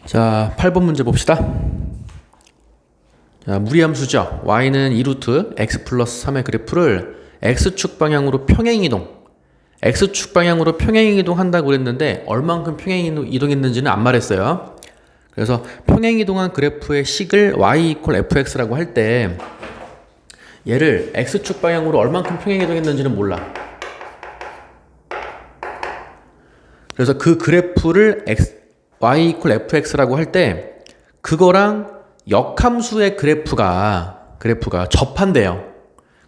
자, 8번 문제 봅시다. 자, 무리함수죠. y는 2루트 x 플러스 3의 그래프를 x축 방향으로 평행이동, x축 방향으로 평행이동 한다고 그랬는데 얼만큼 평행이동했는지는 안 말했어요. 그래서 평행이동한 그래프의 식을 y fx라고 할 때 얘를 x축 방향으로 얼만큼 평행이동했는지는 몰라. 그래서 그 그래프를 y fx라고 할 때 그거랑 역함수의 그래프가 접한대요.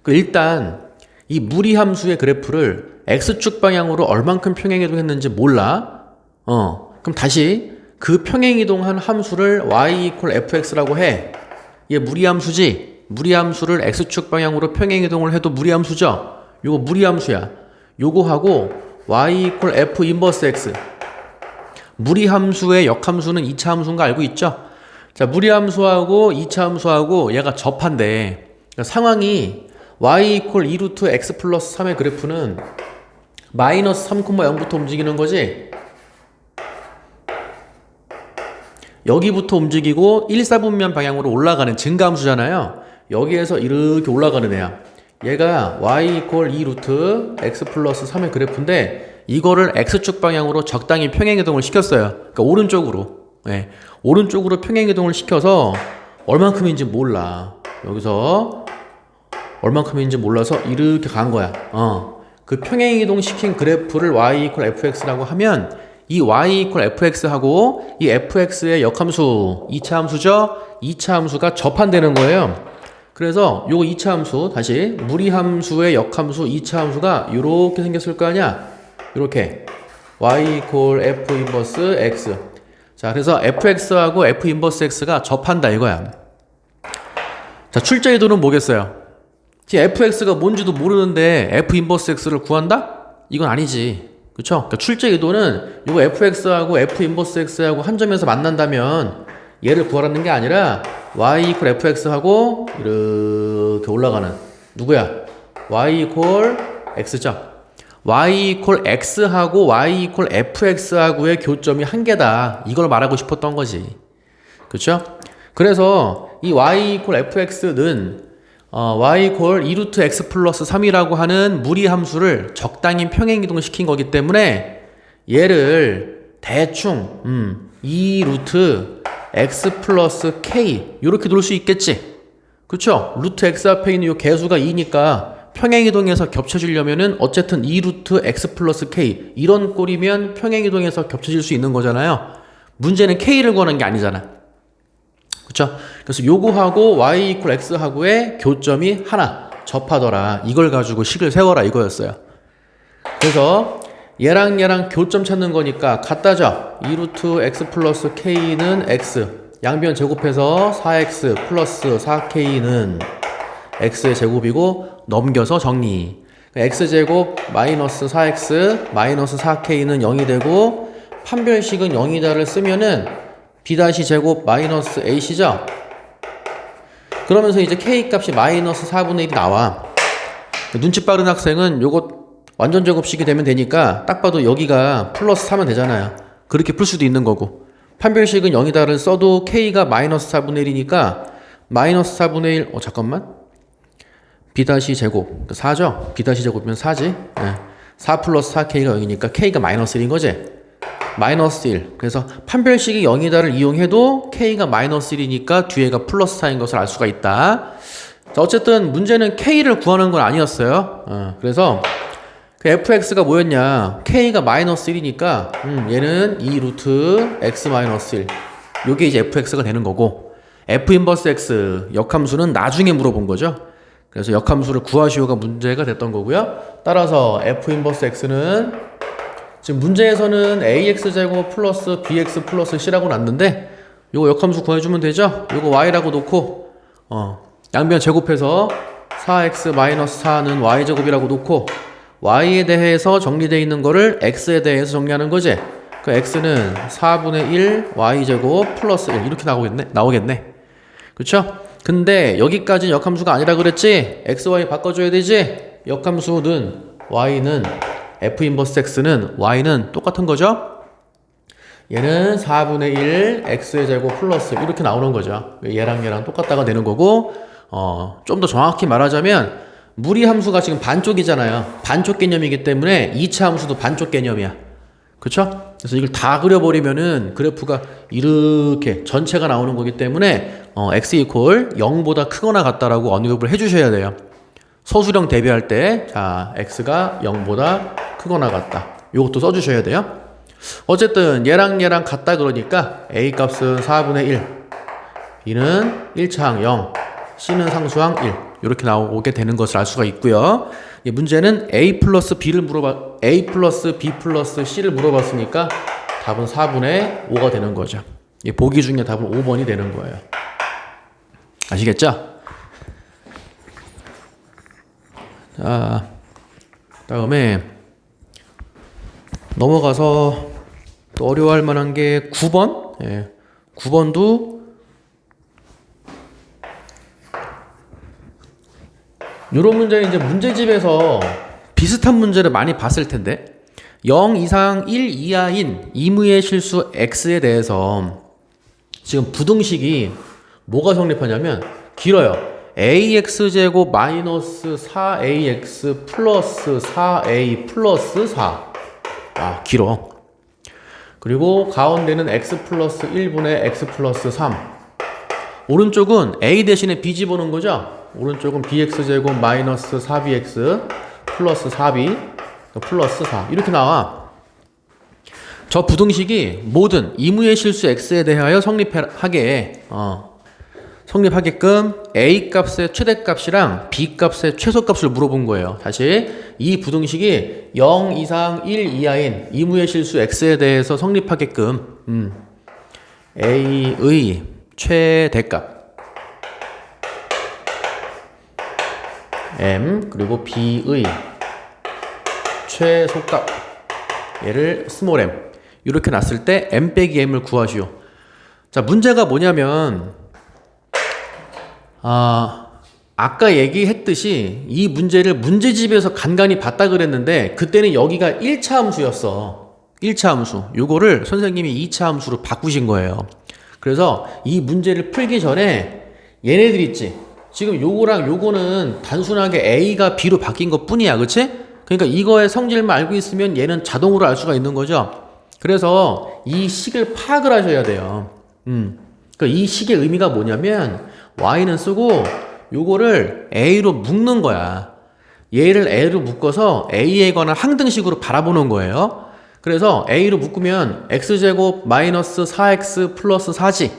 일단 이 무리함수의 그래프를 x축 방향으로 얼만큼 평행이동했는지 몰라. 그럼 다시 그 평행이동한 함수를 y fx라고 해. 얘 무리함수지. 무리함수를 x축 방향으로 평행이동을 해도 무리함수죠. 요거 무리함수야. 요거하고 y f 인버스 x. 무리함수의 역함수는 2차 함수인 거 알고 있죠? 자, 무리함수하고 2차 함수하고 얘가 접한대. 그러니까 상황이 y 2루트 x 플러스 3의 그래프는 마이너스 3,0부터 움직이는 거지. 여기부터 움직이고 1, 4분면 방향으로 올라가는 증가함수잖아요. 여기에서 이렇게 올라가는 애야. 얘가 y 2루트 x 플러스 3의 그래프인데 이거를 x축 방향으로 적당히 평행이동을 시켰어요. 그러니까 오른쪽으로. 네. 오른쪽으로 평행이동을 시켜서 얼만큼인지 몰라. 여기서 얼만큼인지 몰라서 이렇게 간 거야. 그 평행이동 시킨 그래프를 y fx라고 하면 이 y fx하고 이 fx의 역함수 2차 함수죠? 2차 함수가 접한되는 거예요. 그래서 요거 2차 함수 다시 무리함수의 역함수 2차 함수가 이렇게 생겼을 거 아니야? 이렇게 y f 인버스 x. 자, 그래서 fx하고 f 인버스 x가 접한다 이거야. 자, 출제의도는 뭐겠어요? fx가 뭔지도 모르는데 f 인버스 x를 구한다? 이건 아니지. 그쵸? 그러니까 출제의도는 이거 fx하고 f 인버스 x하고 한 점에서 만난다면 얘를 구하라는 게 아니라 y fx하고 이렇게 올라가는 누구야? y x죠. y x하고 y fx하고의 교점이 한 개다. 이걸 말하고 싶었던 거지. 그렇죠? 그래서 이 y fx는 y 2루트 x 플러스 3이라고 하는 무리함수를 적당히 평행이동을 시킨 거기 때문에 얘를 대충 2루트 x 플러스 k 이렇게 놓을 수 있겠지. 그렇죠? 루트 x 앞에 있는 이 개수가 2니까 평행이동에서 겹쳐지려면은 어쨌든 2루트 x 플러스 k 이런 꼴이면 평행이동에서 겹쳐질 수 있는 거잖아요. 문제는 k를 구하는 게 아니잖아. 그쵸? 그래서 요거하고 y x하고의 교점이 하나 접하더라. 이걸 가지고 식을 세워라 이거였어요. 그래서 얘랑 교점 찾는 거니까 같다죠. 2루트 x 플러스 k는 x 양변 제곱해서 4x 플러스 4k는 x의 제곱이고 넘겨서 정리. x제곱 마이너스 4x 마이너스 4k는 0이 되고 판별식은 0이다를 쓰면은 b-제곱 마이너스 ac죠. 그러면서 이제 k 값이 마이너스 4분의 1이 나와. 눈치 빠른 학생은 요거 완전 제곱식이 되면 되니까 딱 봐도 여기가 플러스 3면 되잖아요. 그렇게 풀 수도 있는 거고 판별식은 0이다를 써도 k가 마이너스 4분의 1이니까 마이너스 4분의 1 잠깐만 b-제곱 4죠? b-제곱이면 4지. 4 플러스 4k가 0이니까 k가 마이너스 1인 거지. 마이너스 1. 그래서 판별식이 0이다를 이용해도 k가 마이너스 1이니까 뒤에가 플러스 4인 것을 알 수가 있다. 자, 어쨌든 문제는 k를 구하는 건 아니었어요. 그래서 그 fx가 뭐였냐? k가 마이너스 1이니까 얘는 2루트 x 마이너스 1. 요게 이제 fx가 되는 거고 f 인버스 x 역함수는 나중에 물어본 거죠. 그래서 역함수를 구하시오가 문제가 됐던 거고요. 따라서 f 인버스 x는 지금 문제에서는 ax제곱 플러스 bx 플러스 c라고 놨는데 요거 역함수 구해주면 되죠. 요거 y라고 놓고 양변 제곱해서 4x 마이너스 4는 y제곱이라고 놓고 y에 대해서 정리되어 있는 거를 x에 대해서 정리하는 거지. 그 x는 4분의 1 y제곱 플러스 1 이렇게 나오겠네. 그쵸? 근데 여기까지는 역함수가 아니라 그랬지? xy 바꿔줘야 되지? 역함수는 y는 f 인버스 x는 y는 똑같은 거죠? 얘는 4분의 1 x의 제곱 플러스 이렇게 나오는 거죠. 얘랑 얘랑 똑같다가 되는 거고, 좀 더 정확히 말하자면 무리 함수가 지금 반쪽이잖아요. 반쪽 개념이기 때문에 2차 함수도 반쪽 개념이야. 그쵸? 그래서 이걸 다 그려버리면은 그래프가 이렇게 전체가 나오는 거기 때문에 x 이퀄 0보다 크거나 같다라고 언급을 해주셔야 돼요. 서술형 대비할 때, 자, x가 0보다 크거나 같다. 요것도 써주셔야 돼요. 어쨌든 얘랑 얘랑 같다 그러니까 a 값은 4분의 1, b는 1차항 0, c는 상수항 1 이렇게 나오게 되는 것을 알 수가 있고요. 문제는 a 플러스 b 플러스 c를 물어봤으니까 답은 4분의 5가 되는 거죠. 보기 중에 답은 5번이 되는 거예요. 아시겠죠? 자, 다음에 넘어가서 또 어려워할 만한 게 9번. 9번도 이런 문제는 이제 문제집에서 비슷한 문제를 많이 봤을 텐데 0 이상 1 이하인 이무의 실수 x에 대해서 지금 부등식이 뭐가 성립하냐면 길어요. ax제곱 마이너스 4ax 플러스 4a 플러스 4. 길어. 그리고 가운데는 x 플러스 1분의 x 플러스 3. 오른쪽은 a 대신에 b 집어넣은 거죠. 오른쪽은 bx제곱 마이너스 4bx 플러스 4b 플러스 4 이렇게 나와. 저 부등식이 모든 이무의 실수 x에 대하여 성립하게끔 a 값의 최대값이랑 b 값의 최소값을 물어본 거예요. 다시 이 부등식이 0 이상 1 이하인 이무의 실수 x에 대해서 성립하게끔 a의 최대값 m 그리고 b의 최소값 얘를 스몰 m 이렇게 놨을 때 m 빼기 m을 구하시오. 자, 문제가 뭐냐면 아까 얘기했듯이 이 문제를 문제집에서 간간히 봤다 그랬는데 그때는 여기가 1차 함수였어. 1차 함수. 요거를 선생님이 2차 함수로 바꾸신 거예요. 그래서 이 문제를 풀기 전에 얘네들 있지. 지금 요거랑 요거는 단순하게 A가 B로 바뀐 것 뿐이야. 그치? 그러니까 이거의 성질만 알고 있으면 얘는 자동으로 알 수가 있는 거죠. 그래서 이 식을 파악을 하셔야 돼요. 그러니까 이 식의 의미가 뭐냐면 y는 쓰고 요거를 a로 묶는 거야. 얘를 a로 묶어서 a에 관한 항등식으로 바라보는 거예요. 그래서 a로 묶으면 x제곱 마이너스 4x 플러스 4지.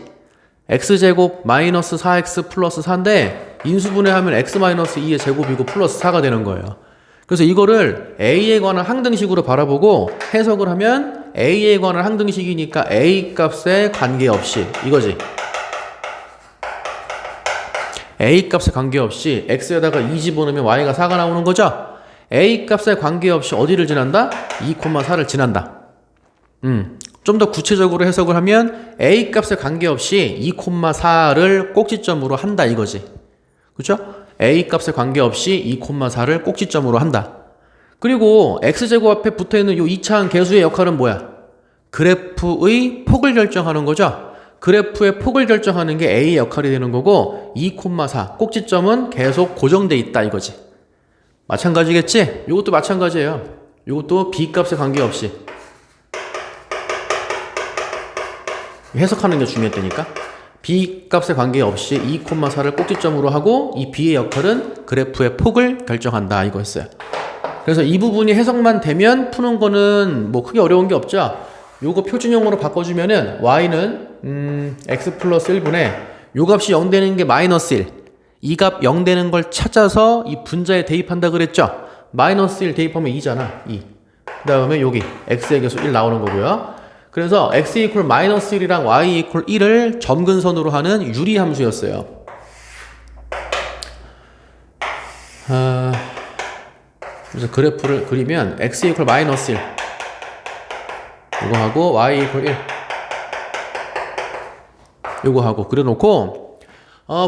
x제곱 마이너스 4x 플러스 4인데 인수분해하면 x 마이너스 2의 제곱이고 플러스 4가 되는 거예요. 그래서 이거를 a에 관한 항등식으로 바라보고 해석을 하면 a에 관한 항등식이니까 a 값에 관계없이 이거지. a 값에 관계없이 x에다가 2 집어넣으면 y가 4가 나오는 거죠. a 값에 관계없이 어디를 지난다? 2,4를 지난다. 좀 더 구체적으로 해석을 하면 a 값에 관계없이 2,4를 꼭지점으로 한다 이거지. 그렇죠? a 값에 관계없이 2,4를 꼭지점으로 한다. 그리고 x제곱 앞에 붙어있는 이 2차항 계수의 역할은 뭐야? 그래프의 폭을 결정하는 거죠. 그래프의 폭을 결정하는 게 a의 역할이 되는 거고 2,4 꼭지점은 계속 고정돼 있다 이거지. 마찬가지겠지? 이것도 마찬가지예요. 이것도 b 값에 관계없이 해석하는 게 중요했다니까. b 값에 관계없이 2,4를 꼭지점으로 하고 이 b의 역할은 그래프의 폭을 결정한다 이거였어요. 그래서 이 부분이 해석만 되면 푸는 거는 뭐 크게 어려운 게 없죠. 요거 표준형으로 바꿔주면은 y는 x 플러스 1분의 요 값이 0 되는 게 마이너스 1 이 값 0 되는 걸 찾아서 이 분자에 대입한다 그랬죠. 마이너스 1 대입하면 2잖아 2. 그 다음에 여기 x의 계수 1 나오는 거고요. 그래서 x 이퀄 마이너스 1이랑 y 이퀄 1을 점근선으로 하는 유리함수였어요. 그래서 그래프를 그리면 x 이퀄 마이너스 1 이거 하고 y 이퀄 1 이거 하고 그려놓고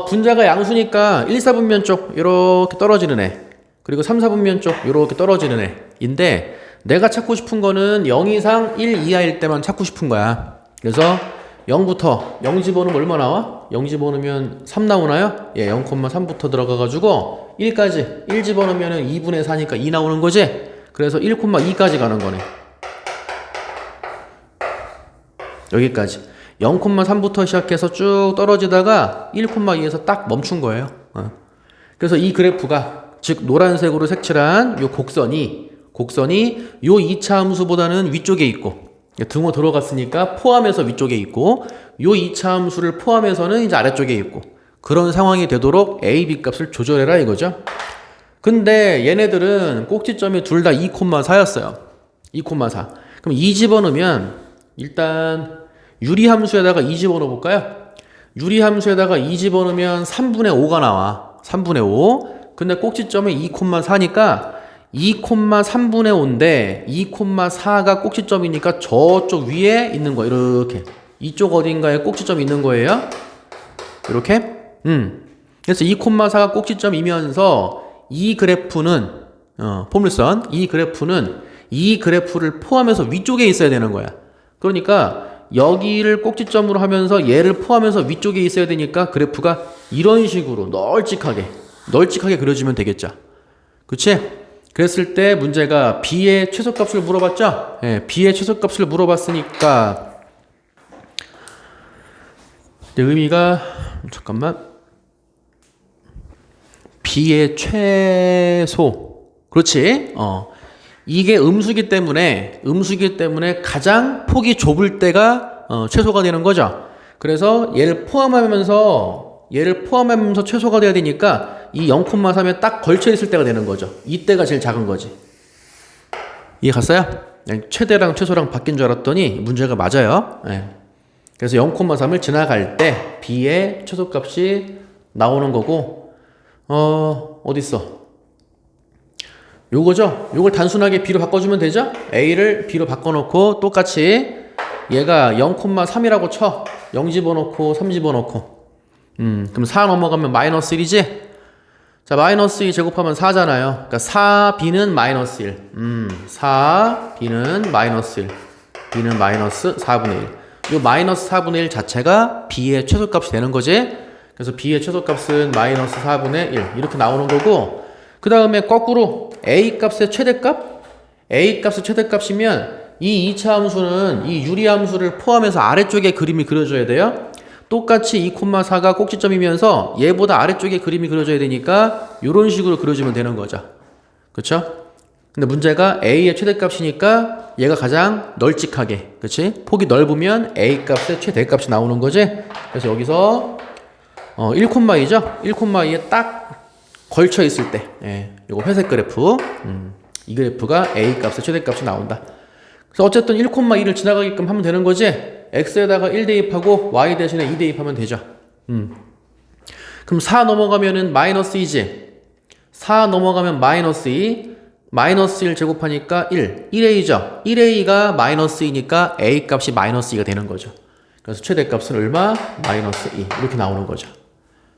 분자가 양수니까 1, 4분면 쪽 이렇게 떨어지는 애 그리고 3, 4분면 쪽 이렇게 떨어지는 애인데 내가 찾고 싶은 거는 0 이상 1 이하일 때만 찾고 싶은 거야. 그래서 0부터 0 집어넣으면 얼마 나와? 0 집어넣으면 3 나오나요? 예, 0,3부터 들어가가지고 1까지 1 집어넣으면 2분의 4니까 2 나오는 거지? 그래서 1,2까지 가는 거네. 여기까지 0,3부터 시작해서 쭉 떨어지다가 1,2에서 딱 멈춘 거예요. 그래서 이 그래프가 즉 노란색으로 색칠한 요 곡선이 요 2차 함수보다는 위쪽에 있고 등호 들어갔으니까 포함해서 위쪽에 있고 요 2차 함수를 포함해서는 이제 아래쪽에 있고 그런 상황이 되도록 a, b 값을 조절해라 이거죠. 근데 얘네들은 꼭지점이 둘 다 2,4였어요. 2,4. 그럼 2 집어넣으면 일단 유리함수에다가 2 집어넣어 볼까요? 유리함수에다가 2 집어넣으면 3분의 5가 나와. 3분의 5. 근데 꼭지점이 2,4니까 2,3분의 5인데 2,4가 꼭지점이니까 저쪽 위에 있는 거야. 이렇게. 이쪽 어딘가에 꼭지점이 있는 거예요. 이렇게. 그래서 2,4가 꼭지점이면서 이 그래프는 포물선 이 그래프를 포함해서 위쪽에 있어야 되는 거야. 그러니까 여기를 꼭지점으로 하면서 얘를 포함해서 위쪽에 있어야 되니까 그래프가 이런 식으로 널찍하게 그려지면 되겠죠. 그치? 그랬을 때 문제가 b의 최소값을 물어봤죠? 예, b의 최소값을 물어봤으니까 의미가 잠깐만 b의 최소 그렇지? 이게 음수기 때문에 가장 폭이 좁을 때가 최소가 되는 거죠. 그래서 얘를 포함하면서 최소가 돼야 되니까 이 0,3에 딱 걸쳐 있을 때가 되는 거죠. 이때가 제일 작은 거지. 이해 갔어요? 최대랑 최소랑 바뀐 줄 알았더니 문제가 맞아요. 네. 그래서 0,3을 지나갈 때 b의 최소값이 나오는 거고 어딨어? 요거죠? 요걸 단순하게 b로 바꿔주면 되죠? a를 b로 바꿔놓고 똑같이 얘가 0,3이라고 쳐. 0 집어넣고 3 집어넣고 그럼 4 넘어가면 마이너스 1이지? 자, 마이너스 2 제곱하면 4잖아요. 그러니까 4b는 마이너스 1. 4b는 마이너스 1. b는 마이너스 4분의 1. 요 마이너스 4분의 1 자체가 b의 최소값이 되는 거지. 그래서 b의 최소값은 마이너스 4분의 1. 이렇게 나오는 거고, 그 다음에 거꾸로 a 값의 최대값? a 값의 최대값이면 이 2차 함수는 이 유리함수를 포함해서 아래쪽에 그림이 그려져야 돼요. 똑같이 2,4가 꼭지점이면서 얘보다 아래쪽에 그림이 그려져야 되니까 이런 식으로 그려주면 되는 거죠. 그쵸? 근데 문제가 a의 최대값이니까 얘가 가장 널찍하게, 그치? 폭이 넓으면 a 값의 최대값이 나오는 거지? 그래서 여기서 1,2죠? 1,2에 딱 걸쳐 있을 때, 예, 요거 회색 그래프, 이 그래프가 a 값의 최대값이 나온다. 그래서 어쨌든 1,2를 지나가게끔 하면 되는 거지? x에다가 1 대입하고 y 대신에 2 대입하면 되죠. 그럼 4 넘어가면은 마이너스 2지. 4 넘어가면 마이너스 2. 마이너스 1 제곱하니까 1. 1a죠. 1a가 마이너스 2니까 a 값이 마이너스 2가 되는 거죠. 그래서 최대값은 얼마? 마이너스 2. 이렇게 나오는 거죠.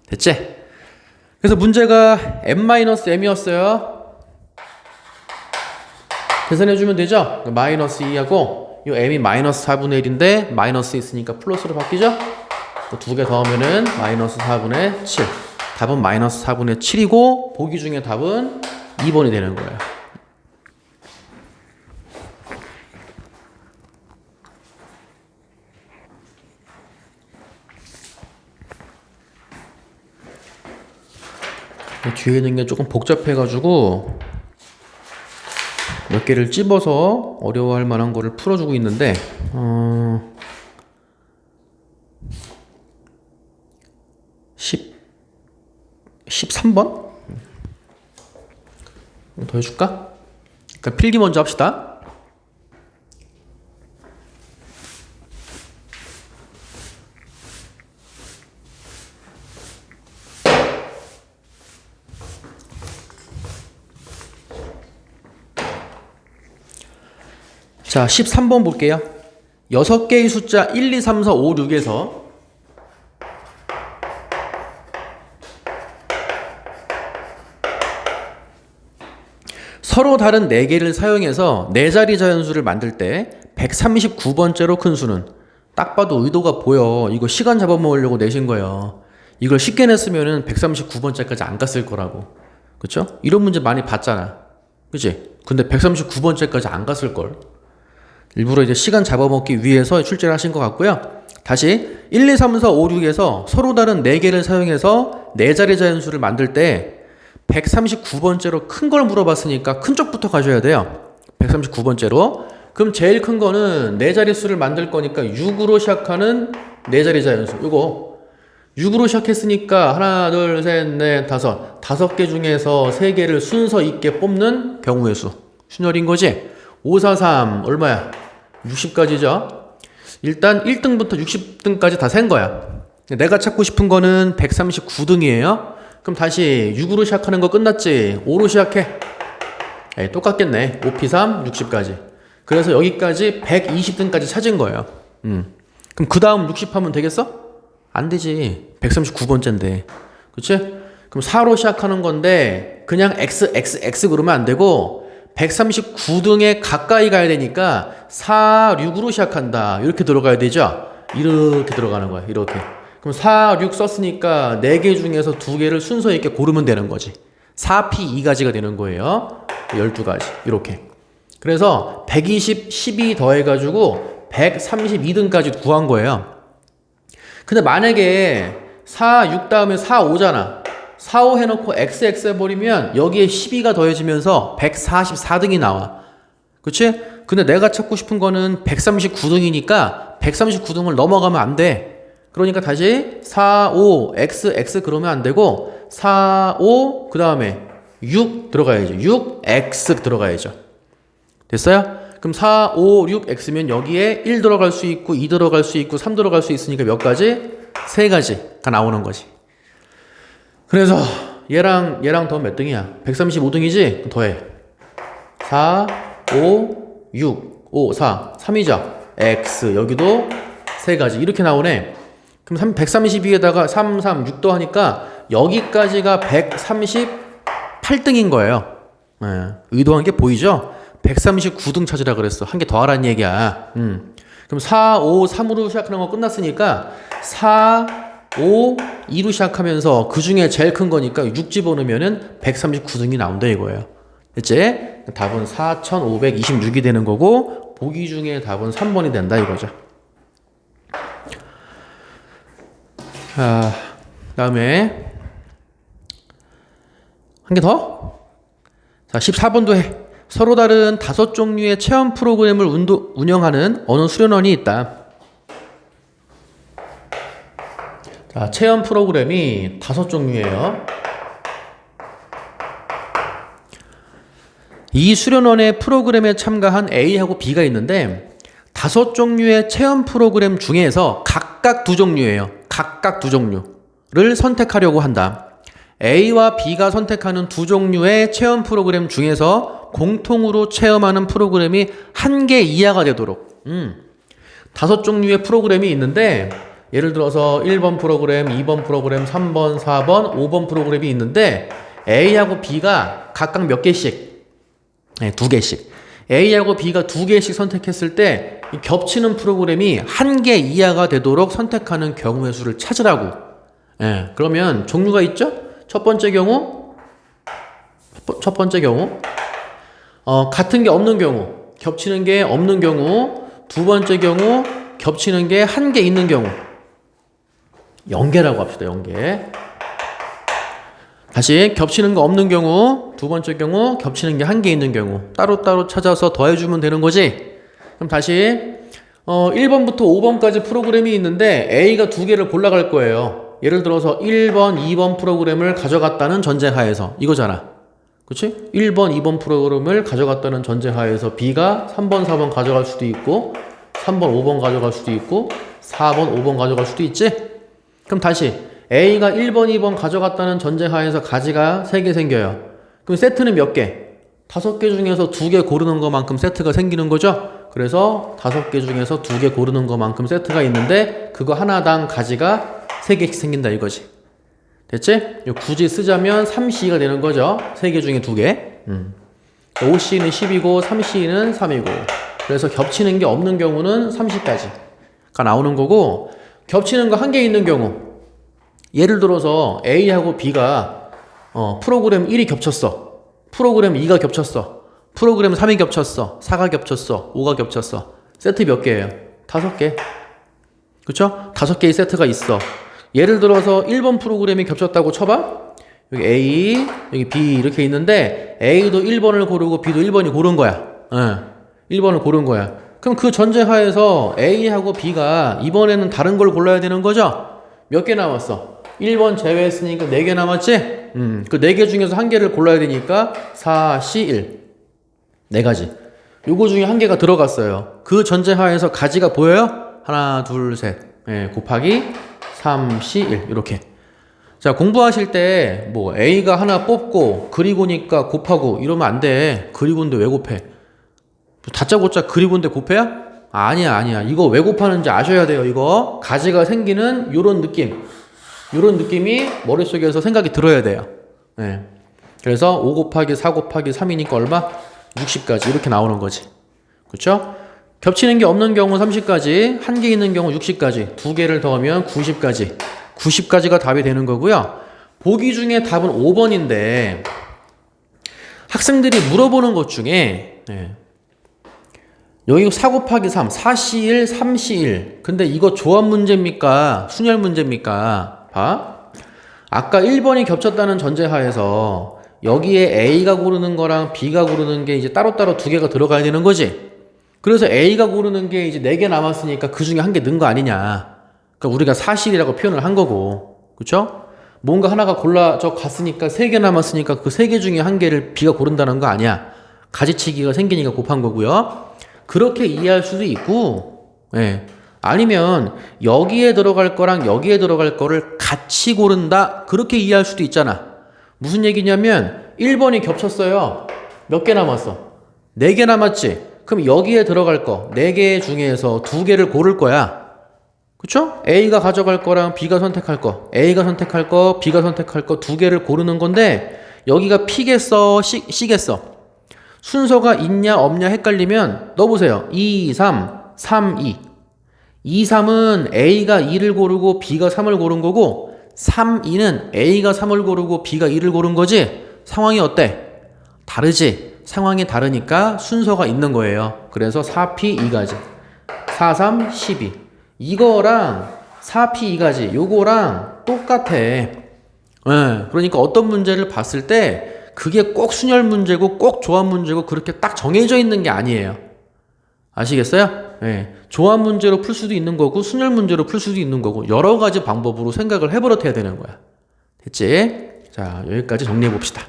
됐지? 그래서 문제가 m-m이었어요. 계산해주면 되죠? 마이너스 2하고 이 m이 마이너스 4분의 1인데 마이너스 있으니까 플러스로 바뀌죠? 두 개 더하면은 마이너스 4분의 7. 답은 마이너스 4분의 7이고 보기 중에 답은 2번이 되는 거예요. 뒤에 있는 게 조금 복잡해가지고 몇 개를 찝어서 어려워할 만한 거를 풀어주고 있는데 13번? 더 해줄까? 일단 필기 먼저 합시다. 자, 13번 볼게요. 6개의 숫자 1, 2, 3, 4, 5, 6에서 서로 다른 4개를 사용해서 4자리 자연수를 만들 때 139번째로 큰 수는 딱 봐도 의도가 보여. 이거 시간 잡아먹으려고 내신 거예요. 이걸 쉽게 냈으면 139번째까지 안 갔을 거라고. 그쵸? 이런 문제 많이 봤잖아. 그치? 근데 139번째까지 안 갔을걸. 일부러 이제 시간 잡아먹기 위해서 출제를 하신 것 같고요. 다시 1, 2, 3, 4, 5, 6에서 서로 다른 4개를 사용해서 4자리 자연수를 만들 때 139번째로 큰 걸 물어봤으니까 큰 쪽부터 가셔야 돼요. 139번째로. 그럼 제일 큰 거는 4자릿수를 만들 거니까 6으로 시작하는 4자리 자연수. 이거 6으로 시작했으니까 하나, 둘, 셋, 넷, 다섯. 5개 중에서 3개를 순서 있게 뽑는 경우의 수. 순열인 거지? 5, 4, 3 얼마야? 60까지죠? 일단 1등부터 60등까지 다 센 거야. 내가 찾고 싶은 거는 139등이에요. 그럼 다시 6으로 시작하는 거 끝났지? 5로 시작해. 에이, 똑같겠네. 5P3, 60까지. 그래서 여기까지 120등까지 찾은 거예요. 그럼 그 다음 60 하면 되겠어? 안 되지. 139번째인데. 그치? 그럼 4로 시작하는 건데, 그냥 X 그러면 안 되고, 139등에 가까이 가야 되니까 4, 6으로 시작한다. 이렇게 들어가야 되죠? 이렇게 들어가는 거야. 이렇게. 그럼 4, 6 썼으니까 4개 중에서 2개를 순서 있게 고르면 되는 거지. 4P2가지가 되는 거예요. 12가지. 이렇게. 그래서 120, 12 더해가지고 132등까지 구한 거예요. 근데 만약에 4, 6 다음에 4, 5잖아. 4, 5 해놓고 XX 해버리면 여기에 12가 더해지면서 144등이 나와. 그치? 근데 내가 찾고 싶은 거는 139등이니까 139등을 넘어가면 안 돼. 그러니까 다시 4, 5, XX 그러면 안 되고 4, 5, 그 다음에 6 들어가야죠. 6X 들어가야죠. 됐어요? 그럼 4, 5, 6X면 여기에 1 들어갈 수 있고 2 들어갈 수 있고 3 들어갈 수 있으니까 몇 가지? 3가지가 나오는 거지. 그래서 얘랑 더 몇 등이야? 135등이지? 더해. 4, 5, 6, 5, 4, 3이죠? X 여기도 3가지 이렇게 나오네. 그럼 132에다가 3, 3, 6 더하니까 여기까지가 138등인 거예요. 네. 의도한 게 보이죠? 139등 찾으라 그랬어. 한 개 더 하라는 얘기야. 그럼 4, 5, 3으로 시작하는 거 끝났으니까 4, 5, 2로 시작하면서 그 중에 제일 큰 거니까 6 집어넣으면은 139등이 나온다 이거예요. 됐지? 답은 4526이 되는 거고 보기 중에 답은 3번이 된다 이거죠. 다음에 한 개 더? 자, 14번도 해. 서로 다른 5종류의 체험 프로그램을 운영하는 어느 수련원이 있다. 자, 체험 프로그램이 5종류예요. 이 수련원의 프로그램에 참가한 A하고 B가 있는데 5종류의 체험 프로그램 중에서 각각 2종류예요. 각각 2종류를 선택하려고 한다. A와 B가 선택하는 2종류의 체험 프로그램 중에서 공통으로 체험하는 프로그램이 1개 이하가 되도록 5종류의 프로그램이 있는데 예를 들어서 1번 프로그램, 2번 프로그램, 3번, 4번, 5번 프로그램이 있는데 A하고 B가 각각 몇 개씩? 네, 2개씩. A하고 B가 2개씩 선택했을 때 겹치는 프로그램이 1개 이하가 되도록 선택하는 경우의 수를 찾으라고. 네, 그러면 종류가 있죠? 첫 번째 경우 같은 게 없는 경우, 겹치는 게 없는 경우, 두 번째 경우 겹치는 게 1개 있는 경우. 연계라고 합시다. 연계. 다시 겹치는 거 없는 경우, 두 번째 경우 겹치는 게 1개 있는 경우 따로따로 찾아서 더해주면 되는 거지. 그럼 다시 1번부터 5번까지 프로그램이 있는데 A가 2개를 골라갈 거예요. 예를 들어서 1번, 2번 프로그램을 가져갔다는 전제하에서 이거잖아. 그치? 1번, 2번 프로그램을 가져갔다는 전제하에서 B가 3번, 4번 가져갈 수도 있고 3번, 5번 가져갈 수도 있고 4번, 5번 가져갈 수도 있지? 그럼 다시 A가 1번, 2번 가져갔다는 전제하에서 가지가 3개 생겨요. 그럼 세트는 몇 개? 5개 중에서 2개 고르는 것만큼 세트가 생기는 거죠? 그래서 5개 중에서 2개 고르는 것만큼 세트가 있는데 그거 하나당 가지가 3개씩 생긴다 이거지. 됐지? 굳이 쓰자면 3C가 되는 거죠. 3개 중에 2개. OC는 10이고 3C는 3이고 그래서 겹치는 게 없는 경우는 30까지가 나오는 거고 겹치는 거 한 개 있는 경우 예를 들어서 A하고 B가 프로그램 1이 겹쳤어. 프로그램 2가 겹쳤어. 프로그램 3이 겹쳤어. 4가 겹쳤어. 5가 겹쳤어. 세트 몇 개예요? 5개. 그쵸? 5개의 세트가 있어. 예를 들어서 1번 프로그램이 겹쳤다고 쳐봐. 여기 A, 여기 B 이렇게 있는데 A도 1번을 고르고 B도 1번이 고른 거야. 1번을 고른 거야. 그럼 그 전제하에서 A하고 B가 이번에는 다른 걸 골라야 되는 거죠? 몇 개 남았어? 1번 제외했으니까 4개 남았지? 그 4개 중에서 한 개를 골라야 되니까 4, C, 1. 4가지. 요거 중에 한 개가 들어갔어요. 그 전제하에서 가지가 보여요? 하나, 둘, 셋. 곱하기 3, C, 1. 이렇게. 자, 공부하실 때 뭐 A가 하나 뽑고 그리고니까 곱하고 이러면 안 돼. 그리고인데 왜 곱해? 다짜고짜 그리고인데 곱해야? 아니야. 이거 왜 곱하는지 아셔야 돼요. 이거 가지가 생기는 요런 느낌. 요런 느낌이 머릿속에서 생각이 들어야 돼요. 그래서 5 곱하기 4 곱하기 3이니까 얼마? 60까지 이렇게 나오는 거지. 그쵸? 겹치는 게 없는 경우 30까지, 한 개 있는 경우 60까지, 두 개를 더하면 90까지. 90까지가 답이 되는 거고요. 보기 중에 답은 5번인데 학생들이 물어보는 것 중에 여기 4 곱하기 3, 4C1, 3C1. 근데 이거 조합 문제입니까? 순열 문제입니까? 봐. 아까 1번이 겹쳤다는 전제하에서 여기에 A가 고르는 거랑 B가 고르는 게 이제 따로따로 두 개가 들어가야 되는 거지. 그래서 A가 고르는 게 이제 4개 남았으니까 그 중에 한 개 넣은 거 아니냐. 그러니까 우리가 사실이라고 표현을 한 거고. 그쵸? 뭔가 하나가 골라져 갔으니까 3개 남았으니까 그 3개 중에 한 개를 B가 고른다는 거 아니야. 가지치기가 생기니까 곱한 거고요. 그렇게 이해할 수도 있고, 아니면 여기에 들어갈 거랑 여기에 들어갈 거를 같이 고른다. 그렇게 이해할 수도 있잖아. 무슨 얘기냐면 1번이 겹쳤어요. 몇 개 남았어? 4개 남았지? 그럼 여기에 들어갈 거 4개 중에서 2개를 고를 거야. 그쵸? A가 가져갈 거랑 B가 선택할 거, A가 선택할 거, B가 선택할 거 2개를 고르는 건데 여기가 P겠어? C겠어? 순서가 있냐 없냐 헷갈리면 넣어보세요. 2, 3, 3, 2. 2, 3은 A가 2를 고르고 B가 3을 고른 거고 3, 2는 A가 3을 고르고 B가 2를 고른 거지. 상황이 어때? 다르지? 상황이 다르니까 순서가 있는 거예요. 그래서 4P 2가지 4, 3, 12 이거랑 4P 2가지 요거랑 똑같아. 그러니까 어떤 문제를 봤을 때 그게 꼭 순열 문제고 꼭 조합 문제고 그렇게 딱 정해져 있는 게 아니에요. 아시겠어요? 조합 문제로 풀 수도 있는 거고 순열 문제로 풀 수도 있는 거고 여러 가지 방법으로 생각을 해버릇해야 되는 거야. 됐지? 자, 여기까지 정리해 봅시다.